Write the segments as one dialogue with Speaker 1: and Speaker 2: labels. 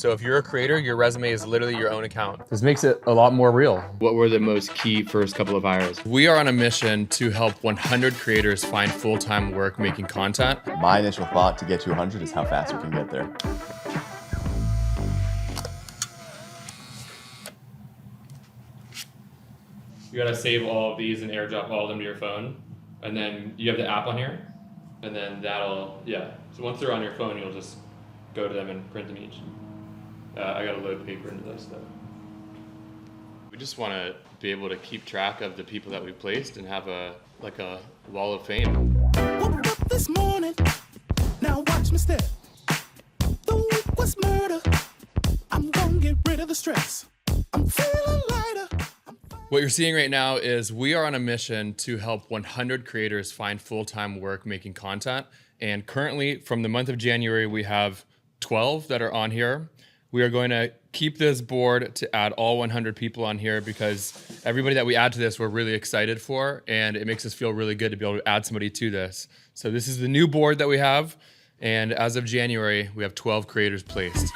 Speaker 1: So if you're a creator, your resume is literally your own account. This makes it a lot more real.
Speaker 2: What were the most key first couple of hires?
Speaker 1: We are on a mission to help 100 creators find full-time work making content.
Speaker 3: My initial thought to get to 100 is how fast we can get there.
Speaker 2: You gotta save all of these and airdrop all of them to your phone. And then you have the app on here. And then that'll, So once they're on your phone, you'll just go to them and print them each. I gotta load paper into those stuff. We just wanna be able to keep track of the people that we placed and have a wall of fame.
Speaker 4: Woke up this morning, now watch me step. The week was murder. I'm gonna get rid of the stress. I'm feeling lighter.
Speaker 1: What you're seeing right now is we are on a mission to help 100 creators find full-time work making content. And currently, from the month of January, we have 12 that are on here. We are going to keep this board to add all 100 people on here because everybody that we add to this, we're really excited for, and it makes us feel really good to be able to add somebody to this. So this is the new board that we have. And as of January, we have 12 creators placed.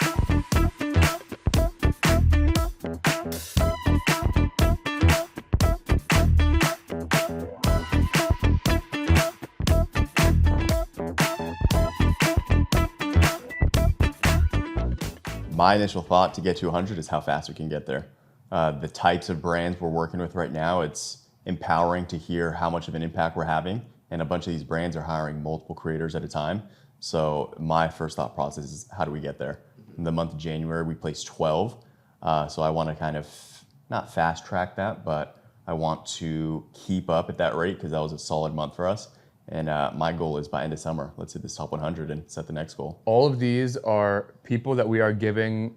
Speaker 3: My initial thought to get to 100 is how fast we can get there. The types of brands we're working with right now, it's empowering to hear how much of an impact we're having. And a bunch of these brands are hiring multiple creators at a time. So my first thought process is how do we get there? In the month of January, we placed 12. So I want to kind of not fast track that, but I want to keep up at that rate because that was a solid month for us. And my goal is by end of summer, let's hit this top 100 and set the next goal.
Speaker 1: All of these are people that we are giving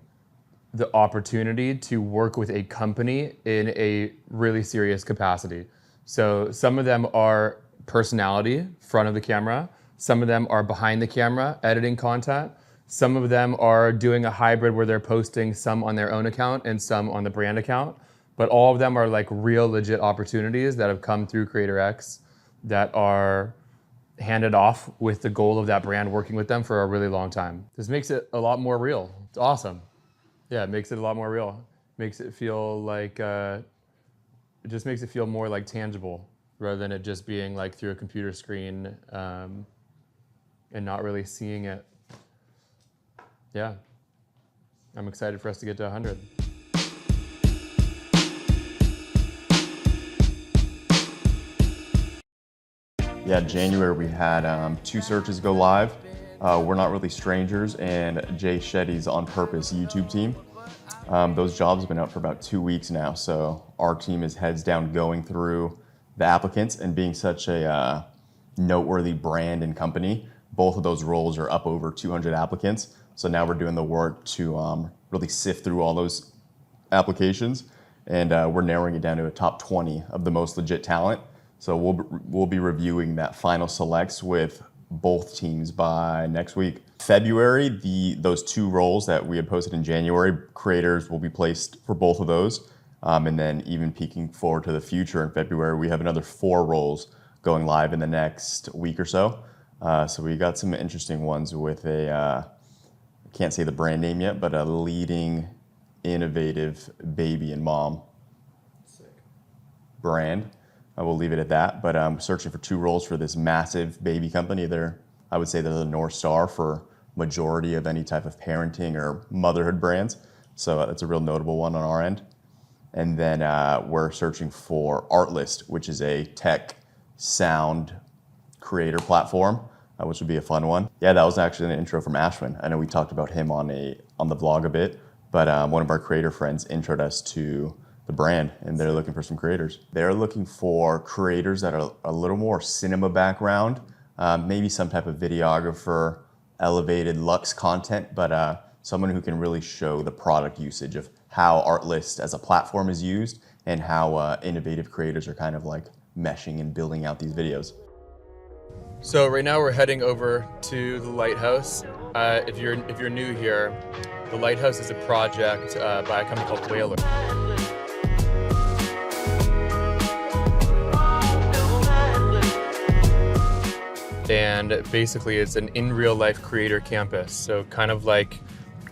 Speaker 1: the opportunity to work with a company in a really serious capacity. So some of them are personality, front of the camera. Some of them are behind the camera, editing content. Some of them are doing a hybrid where they're posting some on their own account and some on the brand account. But all of them are like real legit opportunities that have come through CreatorX that are handed off with the goal of that brand working with them for a really long time. This makes it a lot more real. It's awesome. Yeah, it makes it a lot more real. Makes it feel like, it just makes it feel more like tangible rather than it just being like through a computer screen and not really seeing it. Yeah, I'm excited for us to get to 100.
Speaker 3: Yeah, January we had 2 searches go live. We're Not Really Strangers and Jay Shetty's On Purpose YouTube team. Those jobs have been up for about 2 weeks now, so our team is heads down going through the applicants, and being such a noteworthy brand and company, both of those roles are up over 200 applicants. So now we're doing the work to really sift through all those applications, and we're narrowing it down to a top 20 of the most legit talent. So we'll be reviewing that final selects with both teams by next week. February, those 2 roles that we had posted in January, creators will be placed for both of those. And then even peeking forward to the future in February, we have another 4 roles going live in the next week or so. So we got some interesting ones with I can't say the brand name yet, but a leading innovative baby and mom brand. I will leave it at that, but I'm searching for 2 roles for this massive baby company. I would say they're the North Star for majority of any type of parenting or motherhood brands. So that's a real notable one on our end. And then we're searching for Artlist, which is a tech sound creator platform, which would be a fun one. Yeah, that was actually an intro from Ashwin. I know we talked about him on the vlog a bit, but one of our creator friends introed us to the brand, and they're looking for some creators. They're looking for creators that are a little more cinema background, maybe some type of videographer, elevated luxe content, but someone who can really show the product usage of how Artlist as a platform is used and how innovative creators are kind of like meshing and building out these videos.
Speaker 1: So right now we're heading over to the Lighthouse. If you're new here, the Lighthouse is a project by a company called Whaler. And basically it's an in real life creator campus. So kind of like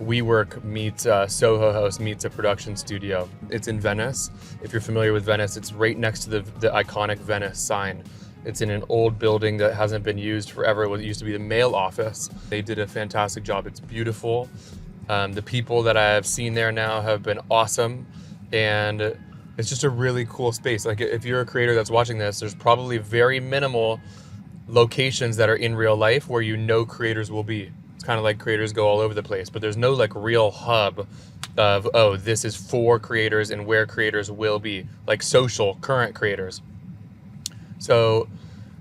Speaker 1: WeWork meets Soho House meets a production studio. It's in Venice. If you're familiar with Venice, it's right next to the iconic Venice sign. It's in an old building that hasn't been used forever. It used to be the mail office. They did a fantastic job. It's beautiful. The people that I have seen there now have been awesome, and it's just a really cool space. Like, if you're a creator that's watching this, there's probably very minimal locations that are in real life where you know creators will be. It's kind of like creators go all over the place, but there's no like real hub of, oh, this is for creators and where creators will be, like social current creators. So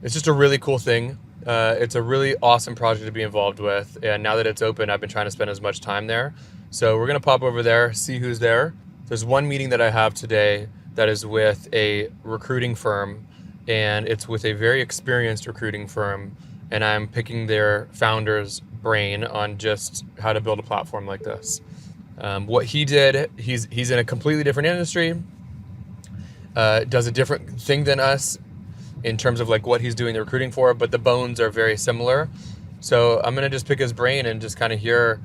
Speaker 1: it's just a really cool thing. It's a really awesome project to be involved with. And now that it's open, I've been trying to spend as much time there. So we're going to pop over there, see who's there. There's one meeting that I have today that is with a recruiting firm, and it's with a very experienced recruiting firm. And I'm picking their founder's brain on just how to build a platform like this. What he did, he's in a completely different industry, does a different thing than us in terms of like what he's doing the recruiting for, but the bones are very similar. So I'm gonna just pick his brain and just kind of hear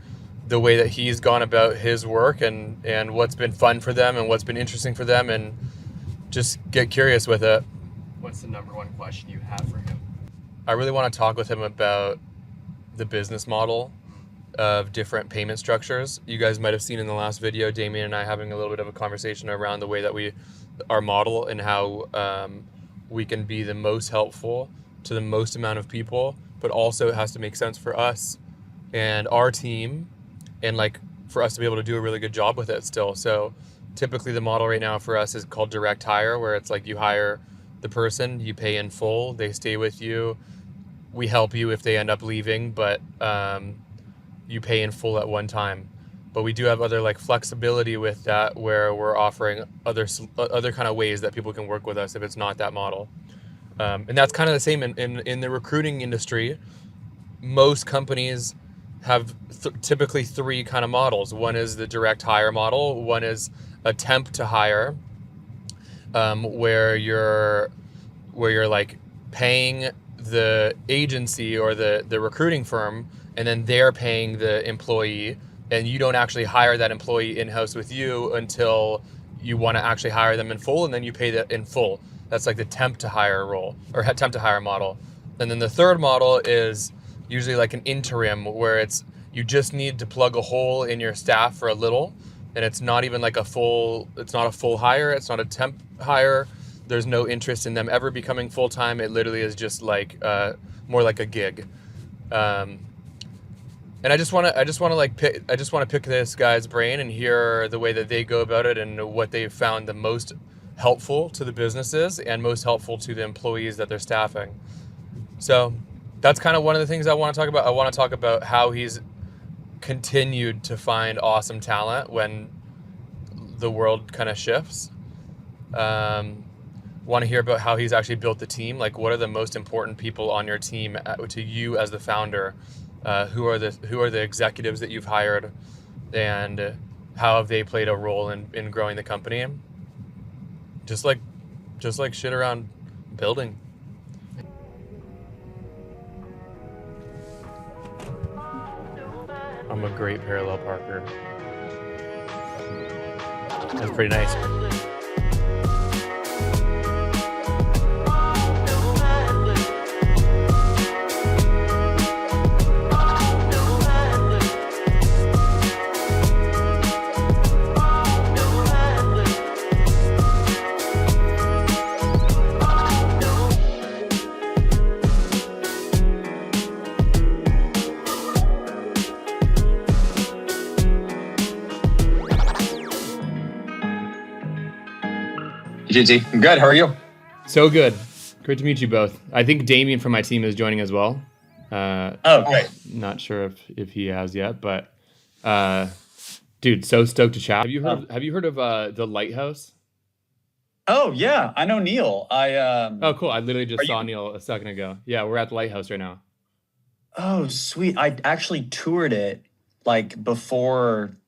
Speaker 1: the way that he's gone about his work and what's been fun for them and what's been interesting for them, and just get curious with it. What's the number one question you have for him? I really want to talk with him about the business model of different payment structures. You guys might have seen in the last video, Damien and I having a little bit of a conversation around the way that our model and how we can be the most helpful to the most amount of people, but also it has to make sense for us and our team, and like for us to be able to do a really good job with it still. So typically the model right now for us is called direct hire, where it's like you hire the person, you pay in full, they stay with you, we help you if they end up leaving, but you pay in full at one time. But we do have other like flexibility with that, where we're offering other kind of ways that people can work with us if it's not that model. And that's kind of the same in the recruiting industry. Most companies have typically three kind of models. One is the direct hire model. One is a temp to hire, where you're like paying the agency or the recruiting firm, and then they're paying the employee, and you don't actually hire that employee in-house with you until you want to actually hire them in full, and then you pay that in full. That's like the temp to hire role, or temp to hire model. And then the third model is usually like an interim, where you just need to plug a hole in your staff for a little, and it's not even like it's not a full hire, it's not a temp hire. There's no interest in them ever becoming full-time. It literally is just like more like a gig. And I just want to pick this guy's brain and hear the way that they go about it and what they've found the most helpful to the businesses and most helpful to the employees that they're staffing. So that's kind of one of the things I want to talk about. I want to talk about how he's continued to find awesome talent when the world kind of shifts. Want to hear about how he's actually built the team. Like, what are the most important people on your team to you as the founder? Who are the executives that you've hired, and how have they played a role in growing the company? Just like shit around building. I'm a great parallel parker. That's pretty nice.
Speaker 5: GT, I'm good. How are you?
Speaker 1: So good. Great to meet you both. I think Damien from my team is joining as well.
Speaker 5: Great.
Speaker 1: Not sure if he has yet, but dude, so stoked to chat. Have you heard of the Lighthouse?
Speaker 5: Oh yeah, I know Neil.
Speaker 1: Oh cool. I literally just saw Neil a second ago. Yeah, we're at the Lighthouse right now.
Speaker 5: Oh sweet. I actually toured it like before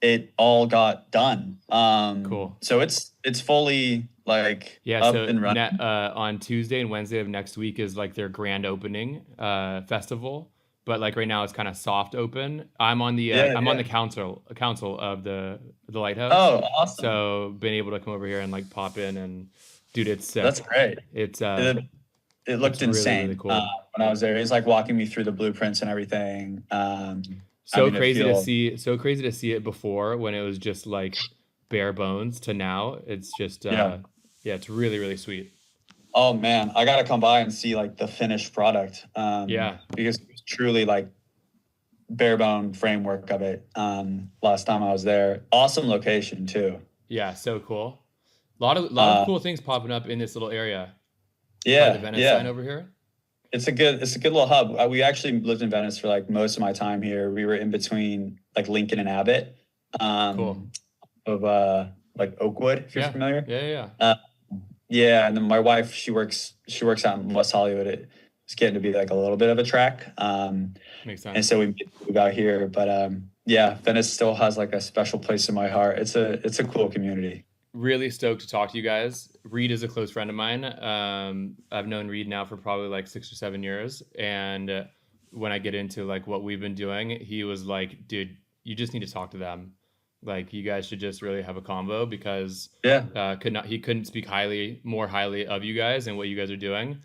Speaker 5: it all got done.
Speaker 1: Cool.
Speaker 5: So it's fully like up and running.
Speaker 1: On Tuesday and Wednesday of next week is like their grand opening festival. but like right now it's kind of soft open. I'm on the I'm on the council of the Lighthouse.
Speaker 5: Oh, awesome.
Speaker 1: So been able to come over here and like pop in, and dude, it's sick.
Speaker 5: That's great.
Speaker 1: It's
Speaker 5: It looked
Speaker 1: really,
Speaker 5: insane
Speaker 1: really cool.
Speaker 5: when I was there. He's like walking me through the blueprints and everything.
Speaker 1: So crazy to see it before, when it was just like bare bones, to now. It's just yeah, it's really, really sweet.
Speaker 5: Oh man, I gotta come by and see like the finished product.
Speaker 1: Yeah,
Speaker 5: because it was truly like bare bone framework of it. Last time I was there, awesome location too.
Speaker 1: Yeah, so cool. A lot of cool things popping up in this little area.
Speaker 5: Yeah,
Speaker 1: the Venice sign over here.
Speaker 5: It's a good little hub. We actually lived in Venice for like most of my time here. We were in between like Lincoln and Abbott.
Speaker 1: Cool.
Speaker 5: Of like Oakwood, if you're familiar.
Speaker 1: Yeah.
Speaker 5: Yeah, and then my wife, she works out in West Hollywood. It's getting to be like a little bit of a track.
Speaker 1: Makes sense.
Speaker 5: And so we moved out here, but yeah, Venice still has like a special place in my heart. It's a cool community.
Speaker 1: Really stoked to talk to you guys. Reed is a close friend of mine. I've known Reed now for probably like 6 or 7 years, and when I get into like what we've been doing, he was like, "Dude, you just need to talk to them. Like, you guys should just really have a convo," because he couldn't speak more highly of you guys and what you guys are doing.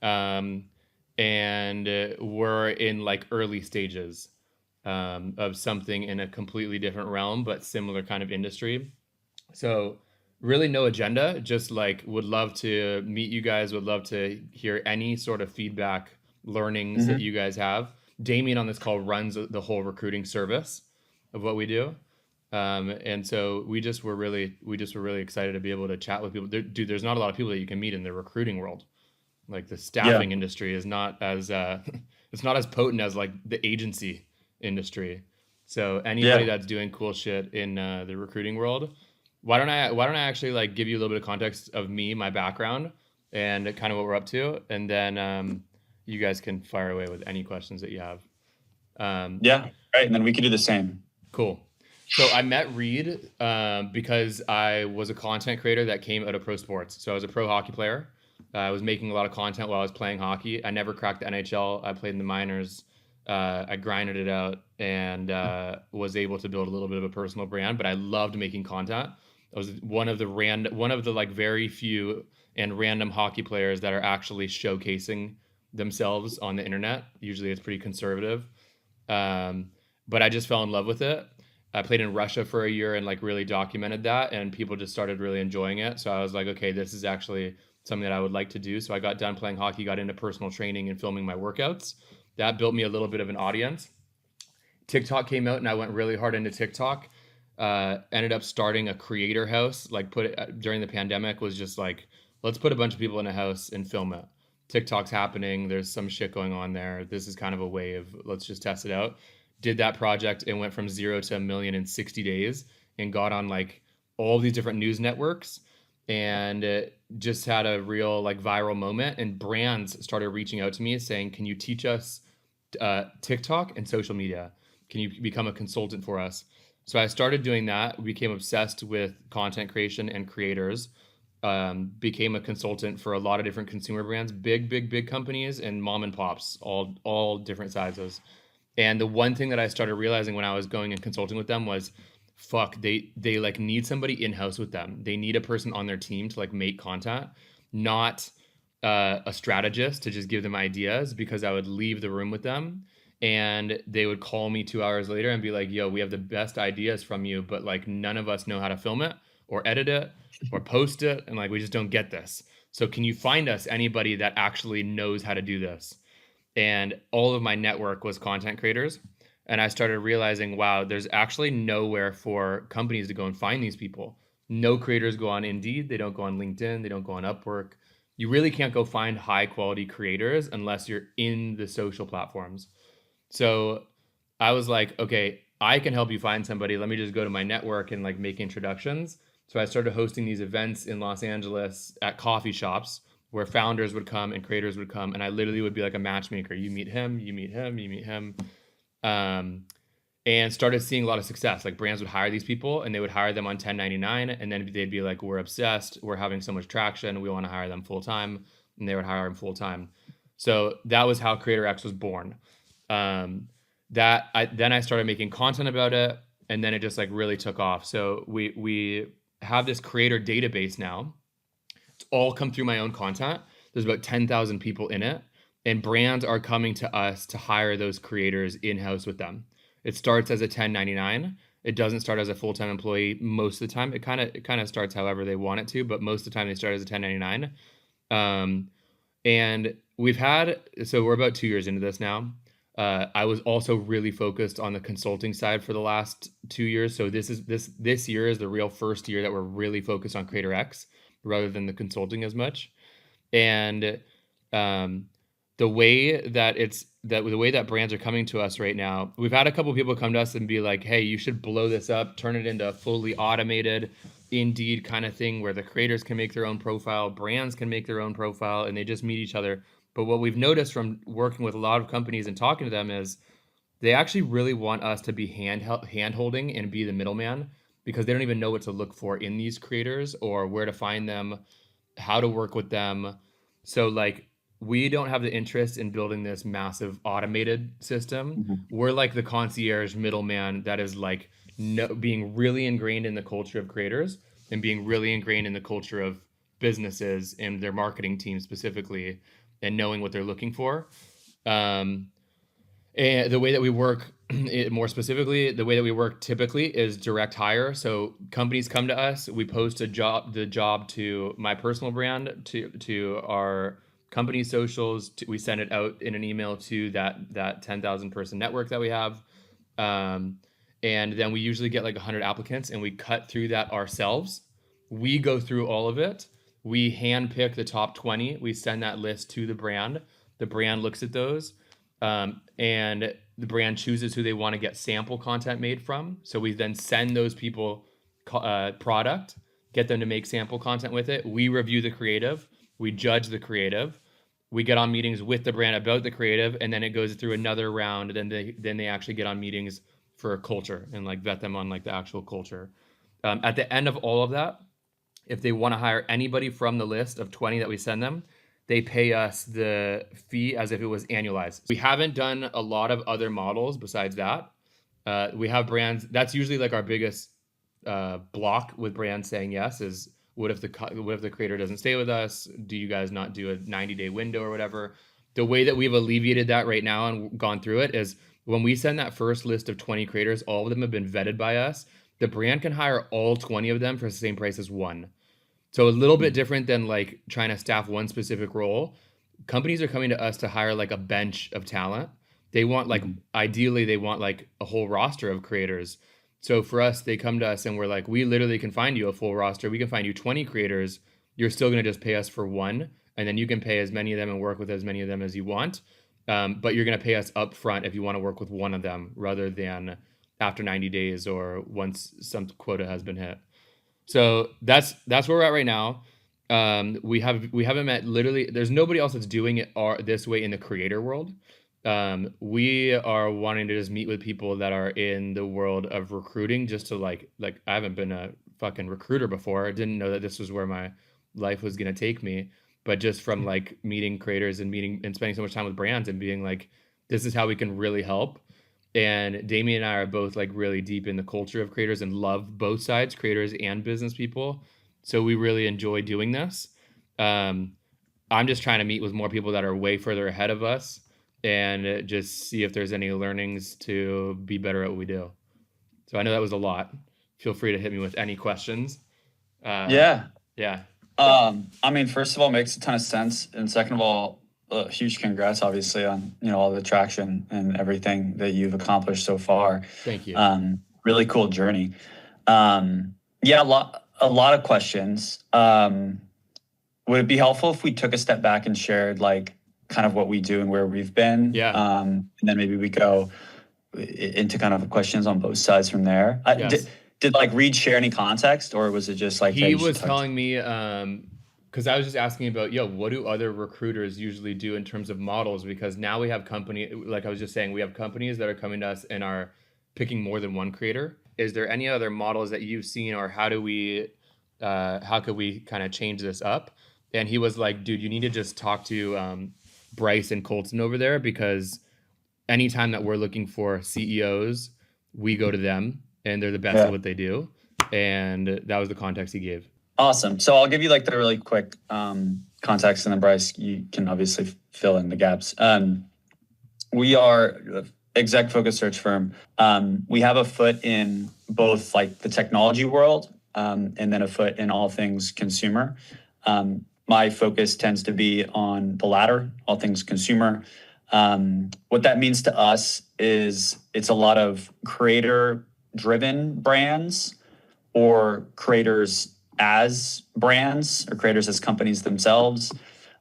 Speaker 1: And we're in like early stages of something in a completely different realm, but similar kind of industry. So really no agenda, just like would love to meet you guys, would love to hear any sort of feedback, learnings that you guys have. Damien on this call runs the whole recruiting service of what we do. And so we just were really excited to be able to chat with people. Dude, there's not a lot of people that you can meet in the recruiting world. Like the staffing industry is not as it's not as potent as like the agency industry. So anybody that's doing cool shit in the recruiting world, why don't I actually like give you a little bit of context of me, my background, and kind of what we're up to, and then you guys can fire away with any questions that you have.
Speaker 5: Yeah, right, and then we can do the same.
Speaker 1: Cool. So I met Reed because I was a content creator that came out of pro sports. So I was a pro hockey player. I was making a lot of content while I was playing hockey. I never cracked the NHL. I played in the minors. I grinded it out and was able to build a little bit of a personal brand. But I loved making content. I was one of the like very few and random hockey players that are actually showcasing themselves on the internet. Usually it's pretty conservative. But I just fell in love with it. I played in Russia for a year and like really documented that, and people just started really enjoying it. So I was like, okay, this is actually something that I would like to do. So I got done playing hockey, got into personal training and filming my workouts. That built me a little bit of an audience. TikTok came out and I went really hard into TikTok. Ended up starting a creator house, like during the pandemic, was just like, let's put a bunch of people in a house and film it. TikTok's happening. There's some shit going on there. This is kind of a wave. Let's just test it out. Did that project and went from 0 to 1 million in 60 days and got on like all these different news networks, and just had a real like viral moment, and brands started reaching out to me saying, can you teach us TikTok and social media? Can you become a consultant for us? So I started doing that, became obsessed with content creation and creators, became a consultant for a lot of different consumer brands, big companies and mom and pops, all different sizes. And the one thing that I started realizing when I was going and consulting with them was, fuck, they like need somebody in-house with them. They need a person on their team to like make content, not a strategist to just give them ideas, because I would leave the room with them and they would call me 2 hours later and be like, yo, we have the best ideas from you, but like none of us know how to film it or edit it or post it. And like, we just don't get this. So can you find us anybody that actually knows how to do this? And all of my network was content creators. And I started realizing, wow, there's actually nowhere for companies to go and find these people. No creators go on Indeed. They don't go on LinkedIn. They don't go on Upwork. You really can't go find high quality creators unless you're in the social platforms. So I was like, okay, I can help you find somebody. Let me just go to my network and like make introductions. So I started hosting these events in Los Angeles at coffee shops where founders would come and creators would come. And I literally would be like a matchmaker. You meet him, you meet him, you meet him. And started seeing a lot of success. Like brands would hire these people and they would hire them on 1099. And then they'd be like, we're obsessed. We're having so much traction. We want to hire them full time. And they would hire them full time. So that was how CreatorX was born. Then I started making content about it, and then it just like really took off. So we have this creator database now. It's all come through my own content. There's about 10,000 people in it, and brands are coming to us to hire those creators in-house with them. It starts as a 1099. It doesn't start as a full-time employee most of the time. It kind of starts however they want it to, but most of the time they start as a 1099. And we're about 2 years into this now. I was also really focused on the consulting side for the last 2 years. So this year is the real first year that we're really focused on CreatorX rather than the consulting as much. And the way that brands are coming to us right now, we've had a couple of people come to us and be like, hey, you should blow this up, turn it into a fully automated Indeed kind of thing where the creators can make their own profile, brands can make their own profile, and they just meet each other. But what we've noticed from working with a lot of companies and talking to them is they actually really want us to be hand-holding and be the middleman, because they don't even know what to look for in these creators or where to find them, how to work with them. So like, we don't have the interest in building this massive automated system. We're like the concierge middleman that is like being really ingrained in the culture of creators and being really ingrained in the culture of businesses and their marketing team specifically, and knowing what they're looking for. And the way that we work, more specifically, the way that we work typically is direct hire. So companies come to us, we post the job to my personal brand, to our company socials, we send it out in an email to that 10,000 person network that we have. And then we usually get like 100 applicants, and we cut through that ourselves. We go through all of it. We handpick the top 20. We send that list to the brand. The brand looks at those, and the brand chooses who they want to get sample content made from. So we then send those people product, get them to make sample content with it. We review the creative. We judge the creative. We get on meetings with the brand about the creative, and then it goes through another round. And then they actually get on meetings for culture and like vet them on like the actual culture. At the end of all of that, if they want to hire anybody from the list of 20 that we send them, they pay us the fee as if it was annualized. We haven't done a lot of other models besides that. We have brands, that's usually like our biggest block with brands saying yes is, what if the creator doesn't stay with us? Do you guys not do a 90-day window or whatever? The way that we've alleviated that right now and gone through it is when we send that first list of 20 creators, all of them have been vetted by us. The brand can hire all 20 of them for the same price as one. So a little bit different than like trying to staff one specific role. Companies are coming to us to hire like a bench of talent. They want like, ideally they want like a whole roster of creators. So for us, they come to us and we're like, we literally can find you a full roster. We can find you 20 creators. You're still going to just pay us for one. And then you can pay as many of them and work with as many of them as you want. But you're going to pay us up front if you want to work with one of them rather than after 90 days or once some quota has been hit. So that's where we're at right now. We haven't met, literally, there's nobody else that's doing it this way in the creator world. We are wanting to just meet with people that are in the world of recruiting, just to like I haven't been a fucking recruiter before. I didn't know that this was where my life was going to take me. But just from like meeting creators and spending so much time with brands and being like, this is how we can really help. And Damien and I are both like really deep in the culture of creators and love both sides, creators and business people. So we really enjoy doing this. I'm just trying to meet with more people that are way further ahead of us and just see if there's any learnings to be better at what we do. So I know that was a lot. Feel free to hit me with any questions.
Speaker 5: Yeah.
Speaker 1: Yeah.
Speaker 5: I mean, first of all, makes a ton of sense. And second of all, huge congrats, obviously, on, all the traction and everything that you've accomplished so far.
Speaker 1: Thank you.
Speaker 5: Really cool journey. Yeah, a lot of questions. Would it be helpful if we took a step back and shared like kind of what we do and where we've been?
Speaker 1: Yeah.
Speaker 5: And then maybe we go into kind of questions on both sides from there.
Speaker 1: Yes.
Speaker 5: Did like Reed share any context, or was it just like
Speaker 1: he was telling me, because I was just asking about, what do other recruiters usually do in terms of models? Because now we have like I was just saying, we have companies that are coming to us and are picking more than one creator. Is there any other models that you've seen, or how could we kind of change this up? And he was like, dude, you need to just talk to Bryce and Colton over there, because anytime that we're looking for CEOs, we go to them, and they're the best at what they do. And that was the context he gave.
Speaker 5: Awesome. So I'll give you like the really quick context, and then Bryce, you can obviously fill in the gaps. We are an exec focused search firm. We have a foot in both like the technology world and then a foot in all things consumer. My focus tends to be on the latter, all things consumer. What that means to us is it's a lot of creator-driven brands or creators as brands or creators as companies themselves.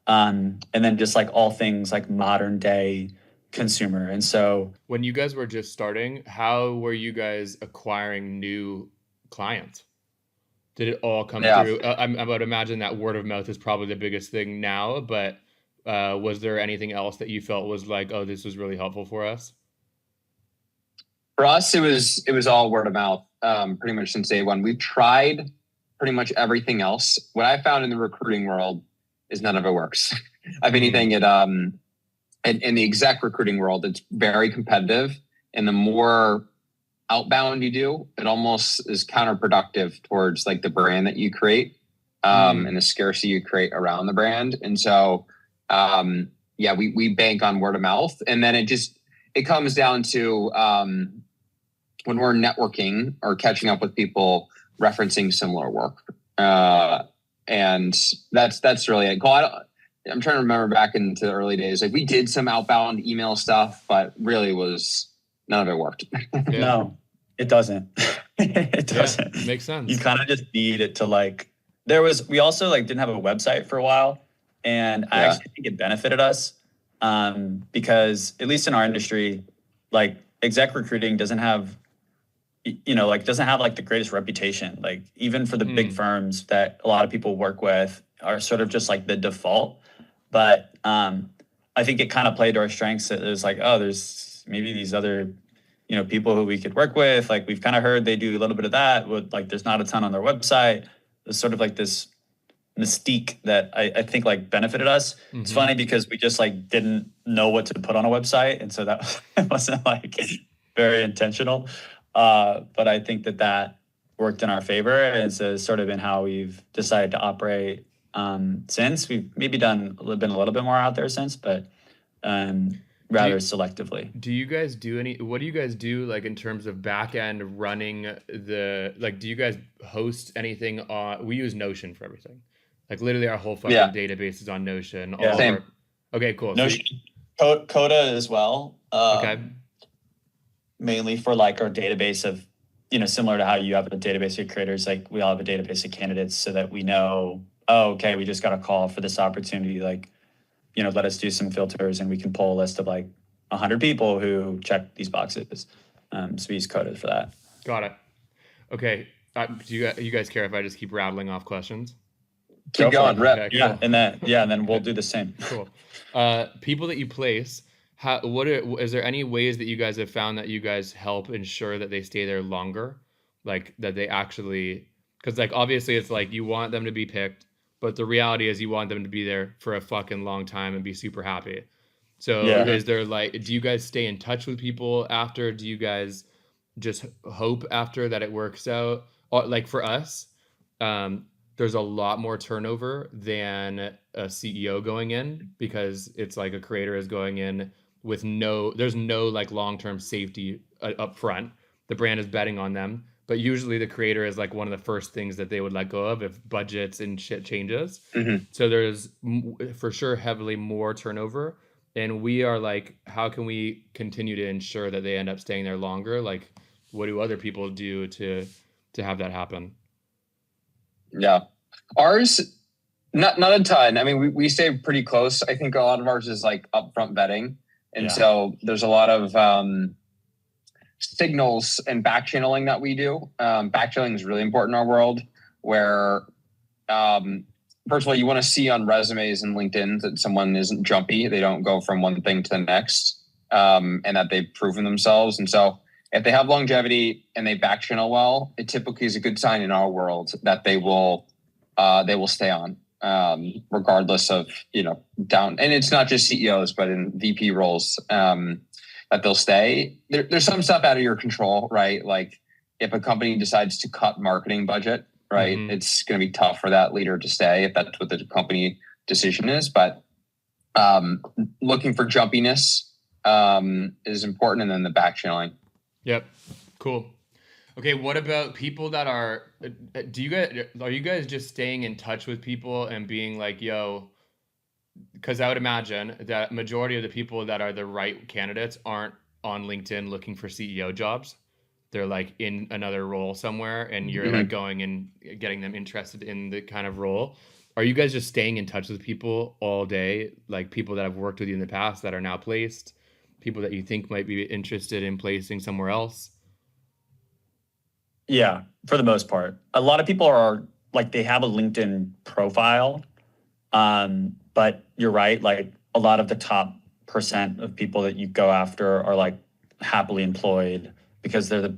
Speaker 5: And then just like all things like modern day consumer. And so
Speaker 1: when you guys were just starting, how were you guys acquiring new clients? Did it all come through? I would imagine that word of mouth is probably the biggest thing now, but was there anything else that you felt was like, oh, this was really helpful for us?
Speaker 6: For us, it was all word of mouth, pretty much since day one. We've tried pretty much everything else. What I found in the recruiting world is none of it works. If anything, in the exec recruiting world, it's very competitive, and the more outbound you do, it almost is counterproductive towards like the brand that you create and the scarcity you create around the brand. And so, we bank on word of mouth, and then it comes down to when we're networking or catching up with people referencing similar work. And that's really it. I'm trying to remember back into the early days. Like we did some outbound email stuff, but really none of it worked.
Speaker 1: Yeah.
Speaker 5: No, it doesn't. It doesn't.
Speaker 1: Yeah, makes sense.
Speaker 5: You kind of just need it to like, we also like didn't have a website for a while. And I actually think it benefited us because at least in our industry, like exec recruiting doesn't have like the greatest reputation. Like even for the big firms that a lot of people work with are sort of just like the default. But I think it kind of played to our strengths. That there's like, oh, there's maybe these other, people who we could work with. Like we've kind of heard they do a little bit of that. With like, there's not a ton on their website. There's sort of like this mystique that I think like benefited us. Mm-hmm. It's funny because we just like didn't know what to put on a website, and so that wasn't like very intentional. But I think that worked in our favor, and it's sort of been how we've decided to operate since. We've maybe been a little bit more out there since, but rather selectively.
Speaker 1: Do you guys what do you guys do like in terms of back end running do you guys host anything on, we use Notion for everything. Like literally our whole fucking database is on Notion.
Speaker 6: Yeah, same.
Speaker 1: Okay, cool.
Speaker 5: Notion, Coda as well.
Speaker 1: Okay.
Speaker 5: Mainly for like our database of, similar to how you have a database of creators, like we all have a database of candidates so that we know, oh, okay, we just got a call for this opportunity. Like, let us do some filters and we can pull a list of like 100 people who check these boxes. So we use Coda for that.
Speaker 1: Got it. Okay. Do you guys care if I just keep rattling off questions?
Speaker 6: Keep going, rep.
Speaker 1: Okay, cool.
Speaker 5: Yeah, and then we'll do the same.
Speaker 1: Cool. People that you place, is there any ways that you guys have found that you guys help ensure that they stay there longer? Like that they actually, because like obviously it's like you want them to be picked, but the reality is you want them to be there for a fucking long time and be super happy. So is there like, do you guys stay in touch with people after? Do you guys just hope after that it works out? Or, like for us, there's a lot more turnover than a CEO going in because it's like a creator is going in with there's no like long-term safety up front. The brand is betting on them, but usually the creator is like one of the first things that they would let go of if budgets and shit changes. Mm-hmm. So there's for sure heavily more turnover, and we are like, how can we continue to ensure that they end up staying there longer? Like, what do other people do to have that happen?
Speaker 6: Yeah, ours, not a ton. I mean, we stay pretty close. I think a lot of ours is like upfront vetting. And so there's a lot of signals and back channeling that we do. Back channeling is really important in our world where, first of all, you want to see on resumes and LinkedIn that someone isn't jumpy. They don't go from one thing to the next and that they've proven themselves. And so if they have longevity and they back channel well, it typically is a good sign in our world that they will stay on. Regardless of, down, and it's not just CEOs, but in VP roles. that they'll stay. There's some stuff out of your control, right? Like if a company decides to cut marketing budget, right, it's going to be tough for that leader to stay if that's what the company decision is. But looking for jumpiness is important, and then the back channeling.
Speaker 1: Yep. Cool. Okay. What about people that are you guys just staying in touch with people and being like, yo, because I would imagine that majority of the people that are the right candidates aren't on LinkedIn looking for CEO jobs. They're like in another role somewhere, and you're like going and getting them interested in the kind of role. Are you guys just staying in touch with people all day? Like people that have worked with you in the past that are now placed, people that you think might be interested in placing somewhere else?
Speaker 5: Yeah, for the most part. A lot of people are like, they have a LinkedIn profile. But you're right, like a lot of the top % of people that you go after are like happily employed because they're the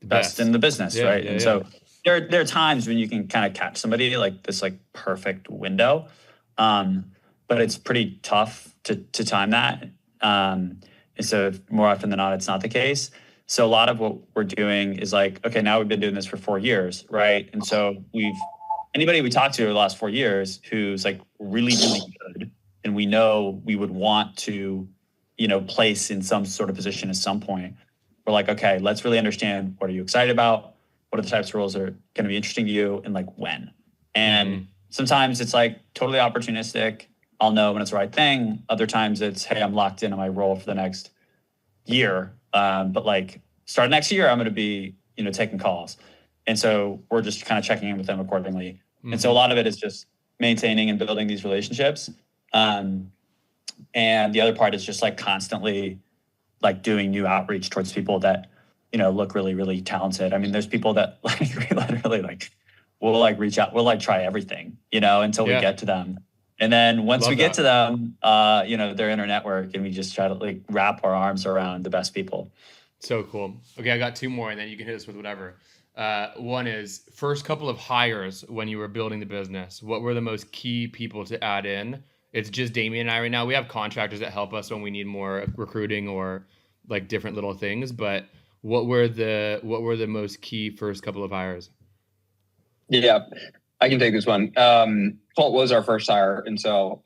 Speaker 5: best in the business, right? And so there are times when you can kind of catch somebody like this like perfect window, but it's pretty tough to time that. And so more often than not, it's not the case. So a lot of what we're doing is like, okay, now we've been doing this for 4 years, right? And so anybody we talk to over the last 4 years who's like really, really good, and we know we would want to, place in some sort of position at some point, we're like, okay, let's really understand, what are you excited about? What are the types of roles that are going to be interesting to you, and like when? And sometimes it's like totally opportunistic. I'll know when it's the right thing. Other times it's, hey, I'm locked in on my role for the next year. But like start next year, I'm going to be, taking calls. And so we're just kind of checking in with them accordingly. And so a lot of it is just maintaining and building these relationships. And the other part is just like constantly like doing new outreach towards people that, look really, really talented. I mean, there's people that like we literally like, we'll like reach out, we'll like try everything, until we get to them. And then once we get to them, they're in our network, and we just try to like wrap our arms around the best people.
Speaker 1: So cool. Okay, I got 2 more, and then you can hit us with whatever. One is first couple of hires when you were building the business. What were the most key people to add in? It's just Damien and I right now. We have contractors that help us when we need more recruiting or like different little things. But what were the most key first couple of hires?
Speaker 6: Yeah, I can take this one. Colt was our first hire, and so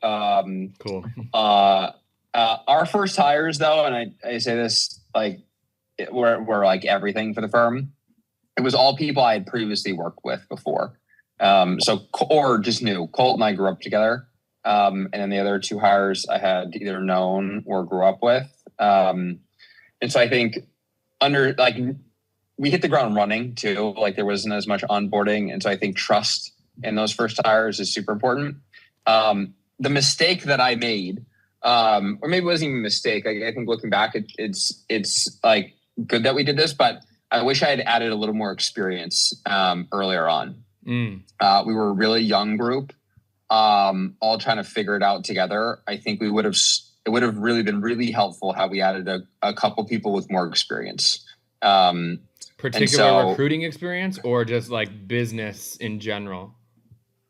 Speaker 1: cool.
Speaker 6: Our first hires, though, and I say this like we're like everything for the firm. It was all people I had previously worked with before, or just knew. Colt and I grew up together, and then the other 2 hires I had either known or grew up with. And so I think we hit the ground running too. Like there wasn't as much onboarding, and so I think trust in those first hires is super important. The mistake that I made, or maybe it wasn't even a mistake. I think looking back, it's like good that we did this, but I wish I had added a little more experience earlier on. We were a really young group, all trying to figure it out together. I think it would have really been really helpful had we added a couple people with more experience.
Speaker 1: Particular recruiting experience, or just like business in general?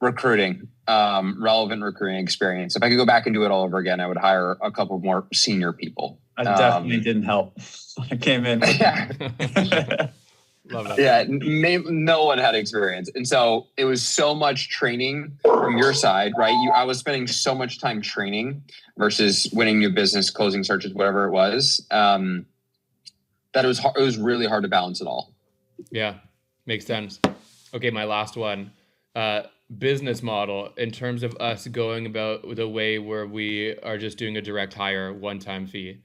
Speaker 6: Recruiting, relevant recruiting experience. If I could go back and do it all over again, I would hire a couple more senior people.
Speaker 5: That definitely didn't help. I came in.
Speaker 6: Yeah.
Speaker 1: Love that.
Speaker 6: Yeah, no one had experience. And so it was so much training from your side, right? I was spending so much time training versus winning new business, closing searches, whatever it was, that it was really hard to balance it all.
Speaker 1: Yeah, makes sense. Okay, my last one. Business model in terms of us going about the way where we are just doing a direct hire, one-time fee.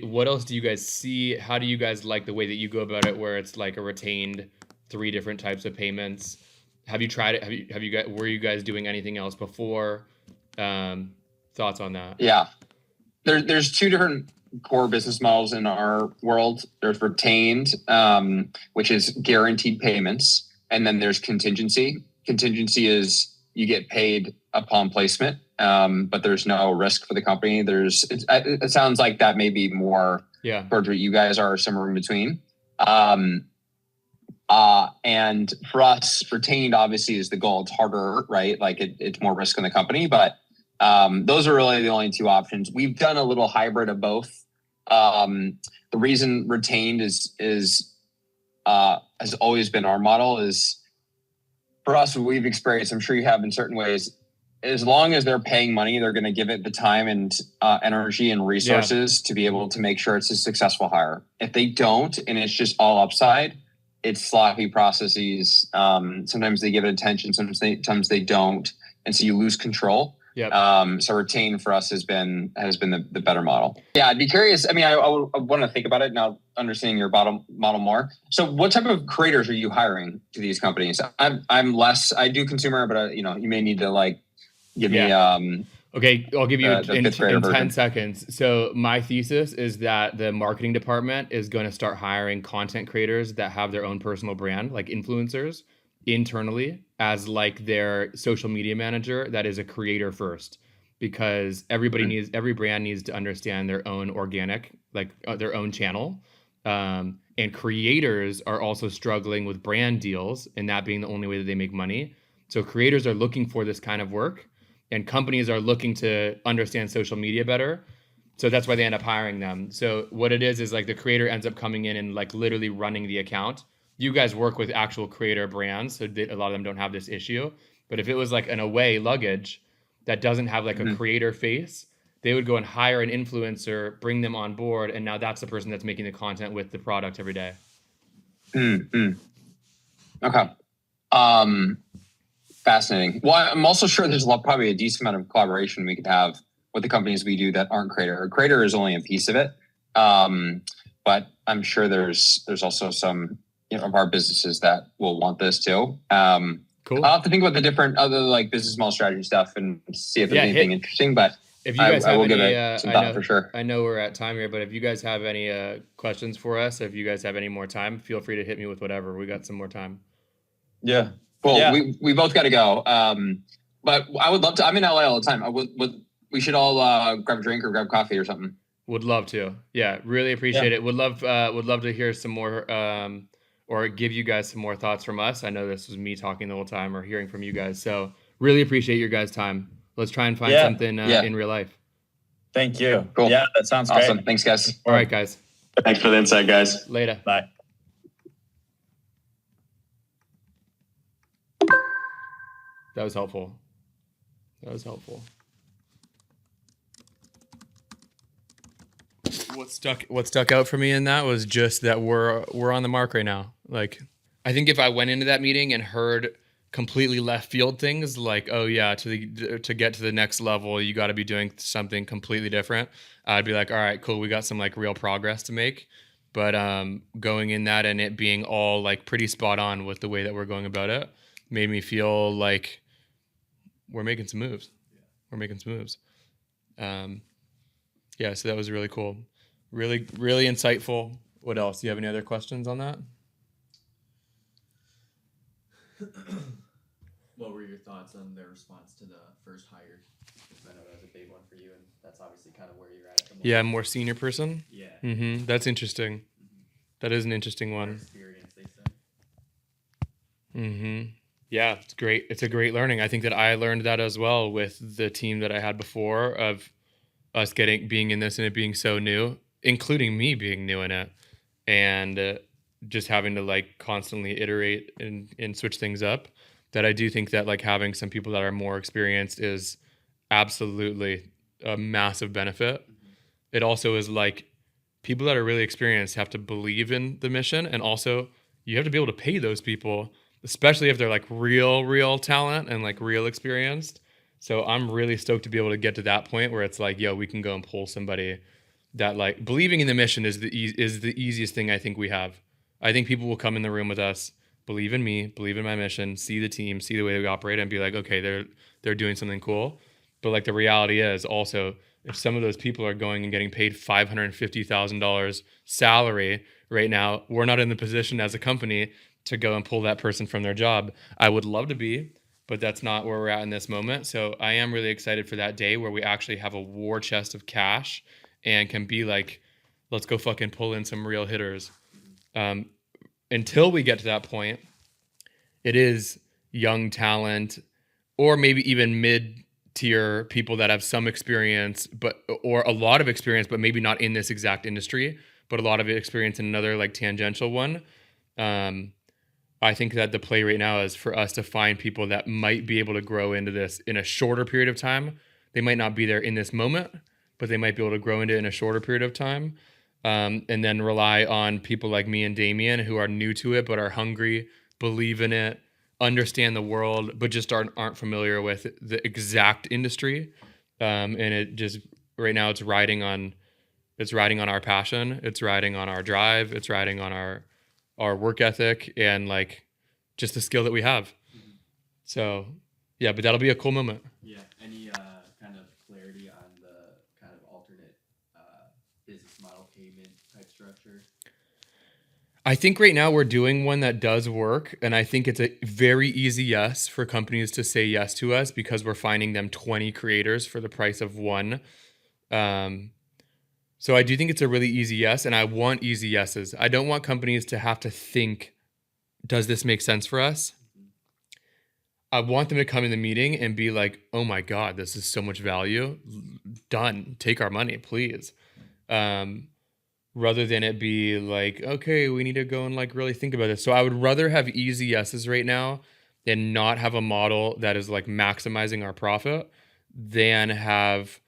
Speaker 1: What else do you guys see? How do you guys like the way that you go about it, where it's like a retained 3 different types of payments? Have you tried it? Were you guys doing anything else before? Thoughts on that?
Speaker 6: Yeah, there's 2 different core business models in our world. There's retained, which is guaranteed payments, and then there's contingency. Contingency is you get paid upon placement, but there's no risk for the company. It sounds like that may be more towards what you guys are, somewhere in between. And for us, retained obviously is the goal. It's harder, right? Like it's more risk in the company, but those are really the only 2 options. We've done a little hybrid of both. The reason retained has always been our model. Is for us, what we've experienced, I'm sure you have in certain ways, as long as they're paying money, they're going to give it the time and energy and resources to be able to make sure it's a successful hire. If they don't, and it's just all upside, it's sloppy processes. Sometimes they give it attention, sometimes they don't. And so you lose control.
Speaker 1: Yep.
Speaker 6: So retain for us has been the better model. Yeah, I'd be curious. I mean, I want to think about it now, understanding your model more. So, what type of creators are you hiring to these companies? I'm less. I do consumer, but you may need to give me.
Speaker 1: Okay, I'll give you in 10
Speaker 6: version.
Speaker 1: seconds. So my thesis is that the marketing department is going to start hiring content creators that have their own personal brand, like influencers, internally as like their social media manager that is a creator first, because every brand needs to understand their own organic, their own channel. And creators are also struggling with brand deals, and that being the only way that they make money. So creators are looking for this kind of work, and companies are looking to understand social media better. So that's why they end up hiring them. So what it is like the creator ends up coming in and like literally running the account. You guys work with actual creator brands, so a lot of them don't have this issue. But if it was like an away luggage that doesn't have like a creator face, they would go and hire an influencer, bring them on board, and now that's the person that's making the content with the product every day.
Speaker 6: Okay. Fascinating. Well, I'm also sure there's probably a decent amount of collaboration we could have with the companies we do that aren't creator. Creator is only a piece of it, but I'm sure there's also some of our businesses that will want this too.
Speaker 1: Cool.
Speaker 6: I'll have to think about the different other business model strategy stuff and see if there's anything interesting. But
Speaker 1: if you guys
Speaker 6: I will
Speaker 1: have
Speaker 6: give
Speaker 1: any,
Speaker 6: it some thought for sure.
Speaker 1: I know we're at time here, but if you guys have any questions for us, if you guys have any more time, feel free to hit me with whatever. We got some more time.
Speaker 5: Yeah.
Speaker 6: Well,
Speaker 5: Yeah.
Speaker 6: we both got to go. But I would love to. I'm in LA all the time. We should all grab a drink or grab coffee or something.
Speaker 1: Would love to. Yeah, really appreciate it. Would love to hear some more or give you guys some more thoughts from us. I know this was me talking the whole time or hearing from you guys. So really appreciate your guys' time. Let's try and find something in real life.
Speaker 5: Thank you.
Speaker 6: Cool.
Speaker 5: Yeah, that sounds
Speaker 6: awesome.
Speaker 5: great.
Speaker 6: Thanks, guys.
Speaker 1: All right, guys.
Speaker 3: Thanks for the insight, guys.
Speaker 1: Later.
Speaker 5: Bye.
Speaker 1: That was helpful. What stuck out for me in that was just that we're on the mark right now. Like, I think if I went into that meeting and heard completely left field things like, oh yeah, to get to the next level, you got to be doing something completely different, I'd be like, all right, cool, we got some like real progress to make. But going in that and it being all like pretty spot on with the way that we're going about it made me feel like we're making some moves. Yeah, so that was really cool. Really, really insightful. What else? Do you have any other questions on that?
Speaker 7: What were your thoughts on their response to the first hire? Because I know that was a big one for you, and that's obviously kind of where you're at the moment.
Speaker 1: Yeah, more senior person?
Speaker 7: Yeah.
Speaker 1: Mm-hmm. That's interesting.
Speaker 7: Mm-hmm.
Speaker 1: That is an interesting one.
Speaker 7: Experience, they said.
Speaker 1: Mm-hmm. Yeah, it's great. It's a great learning. I think that I learned that as well with the team that I had before of us being in this and it being so new, including me being new in it, and just having to like constantly iterate and switch things up. That I do think that like having some people that are more experienced is absolutely a massive benefit. It also is like people that are really experienced have to believe in the mission, and also you have to be able to pay those people, especially if they're like real talent and like real experienced. So I'm really stoked to be able to get to that point where it's like, yo, we can go and pull somebody that like believing in the mission is the easiest thing I think we have. I think people will come in the room with us, believe in me, believe in my mission, see the team, see the way we operate, and be like, okay, they're doing something cool. But like the reality is also, if some of those people are going and getting paid $550,000 salary right now, we're not in the position as a company to go and pull that person from their job. I would love to be, but that's not where we're at in this moment. So I am really excited for that day where we actually have a war chest of cash and can be like, let's go fucking pull in some real hitters. Until we get to that point, it is young talent or maybe even mid tier people that have some experience, or a lot of experience, but maybe not in this exact industry, but a lot of experience in another like tangential one. I think that the play right now is for us to find people that might be able to grow into this in a shorter period of time. They might not be there in this moment, but they might be able to grow into it in a shorter period of time. And then rely on people like me and Damien who are new to it, but are hungry, believe in it, understand the world, but just aren't familiar with the exact industry. And it just, right now it's riding on our passion. It's riding on our drive. It's riding on our work ethic and like just the skill that we have. So yeah, but that'll be a cool moment.
Speaker 7: Yeah. Any kind of clarity on the kind of alternate business model payment type structure?
Speaker 1: I think right now we're doing one that does work, and I think it's a very easy yes for companies to say yes to us because we're finding them 20 creators for the price of one. So I do think it's a really easy yes, and I want easy yeses. I don't want companies to have to think, does this make sense for us? I want them to come in the meeting and be like, oh my God, this is so much value. Done. Take our money, please. Rather than it be like, okay, we need to go and like really think about this. So I would rather have easy yeses right now and not have a model that is like maximizing our profit than have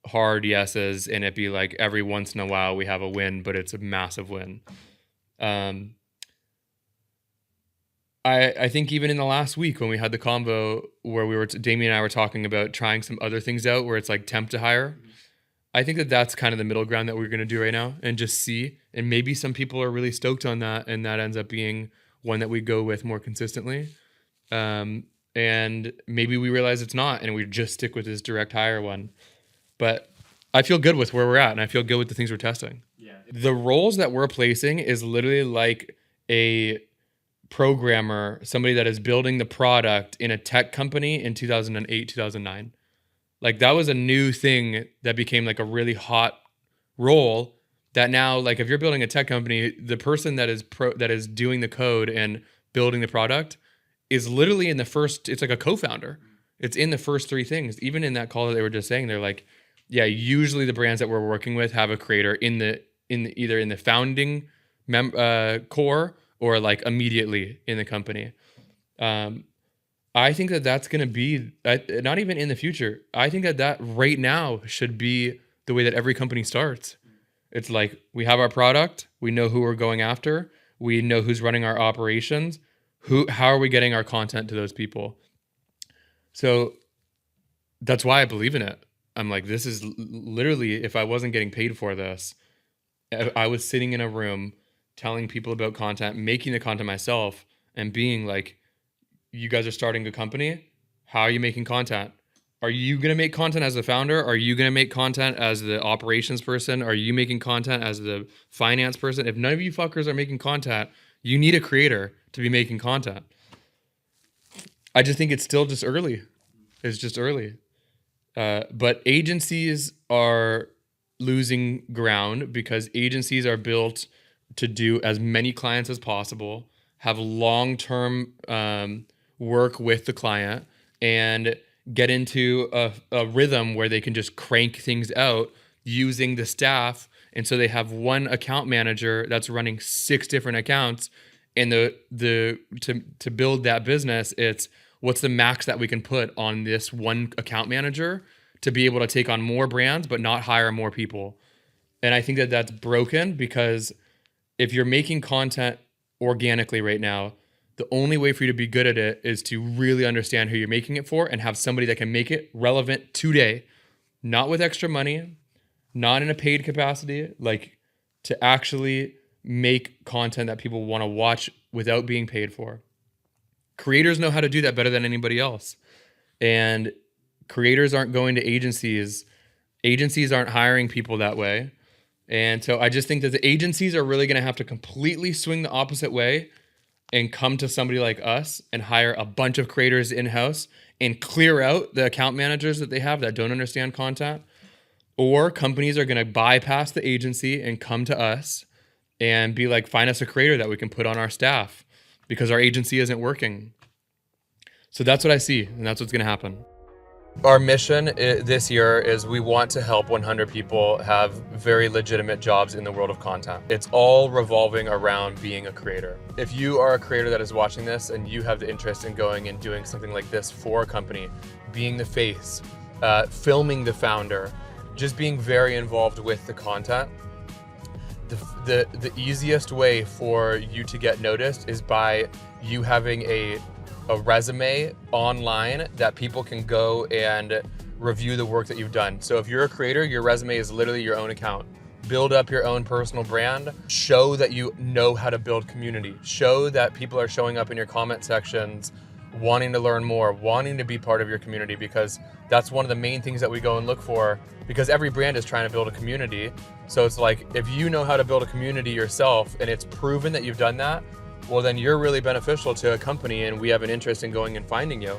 Speaker 1: hard yeses and it be like every once in a while we have a win, but it's a massive win. I think even in the last week when we had the convo where Damien and I were talking about trying some other things out where it's like temp to hire, I think that that's kind of the middle ground that we're going to do right now and just see. And maybe some people are really stoked on that, and that ends up being one that we go with more consistently. And maybe we realize it's not, and we just stick with this direct hire one. But I feel good with where we're at, and I feel good with the things we're testing.
Speaker 7: Yeah.
Speaker 1: The roles that we're placing is literally like a programmer, somebody that is building the product in a tech company in 2008, 2009. Like that was a new thing that became like a really hot role that now, like if you're building a tech company, the person that is doing the code and building the product is literally in the first, it's like a co-founder. It's in the first three things. Even in that call that they were just saying, they're like, yeah, usually the brands that we're working with have a creator either in the founding core or like immediately in the company. I think that that's going to be, not even in the future. I think that right now should be the way that every company starts. It's like we have our product, we know who we're going after, we know who's running our operations, how are we getting our content to those people? So that's why I believe in it. I'm like, this is literally, if I wasn't getting paid for this, I was sitting in a room telling people about content, making the content myself, and being like, you guys are starting a company. How are you making content? Are you going to make content as the founder? Are you going to make content as the operations person? Are you making content as the finance person? If none of you fuckers are making content, you need a creator to be making content. I just think it's still just early. It's just early. But agencies are losing ground because agencies are built to do as many clients as possible, have long-term work with the client, and get into a rhythm where they can just crank things out using the staff. And so they have one account manager that's running 6 different accounts. And to build that business, it's what's the max that we can put on this one account manager to be able to take on more brands but not hire more people. And I think that that's broken because if you're making content organically right now, the only way for you to be good at it is to really understand who you're making it for and have somebody that can make it relevant today, not with extra money, not in a paid capacity, like to actually make content that people want to watch without being paid for. Creators know how to do that better than anybody else. And creators aren't going to agencies. Agencies aren't hiring people that way. And so I just think that the agencies are really going to have to completely swing the opposite way and come to somebody like us and hire a bunch of creators in-house and clear out the account managers that they have that don't understand content. Or companies are going to bypass the agency and come to us and be like, find us a creator that we can put on our staff because our agency isn't working. So that's what I see, and that's what's going to happen. Our mission this year is we want to help 100 people have very legitimate jobs in the world of content. It's all revolving around being a creator. If you are a creator that is watching this and you have the interest in going and doing something like this for a company, being the face, filming the founder, just being very involved with the content, the easiest way for you to get noticed is by you having a resume online that people can go and review the work that you've done. So if you're a creator, your resume is literally your own account. Build up your own personal brand. Show that you know how to build community. Show that people are showing up in your comment sections, wanting to learn more, wanting to be part of your community, because that's one of the main things that we go and look for, because every brand is trying to build a community. So it's like, if you know how to build a community yourself and it's proven that you've done that, well, then you're really beneficial to a company and we have an interest in going and finding you.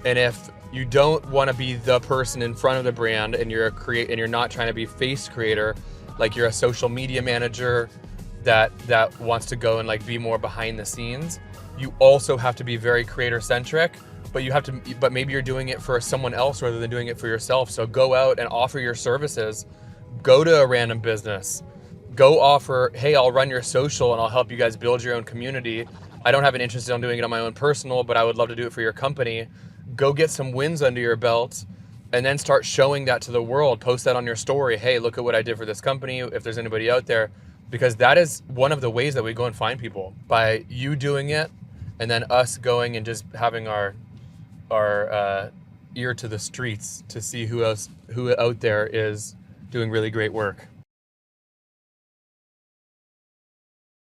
Speaker 1: And if you don't want to be the person in front of the brand and you're you're not trying to be face creator, like you're a social media manager that wants to go and like be more behind the scenes, you also have to be very creator centric, but maybe you're doing it for someone else rather than doing it for yourself. So go out and offer your services. Go to a random business. Go offer, hey, I'll run your social and I'll help you guys build your own community. I don't have an interest in doing it on my own personal, but I would love to do it for your company. Go get some wins under your belt and then start showing that to the world. Post that on your story. Hey, look at what I did for this company, if there's anybody out there. Because that is one of the ways that we go and find people, by you doing it and then us going and just having our ear to the streets to see who out there is doing really great work.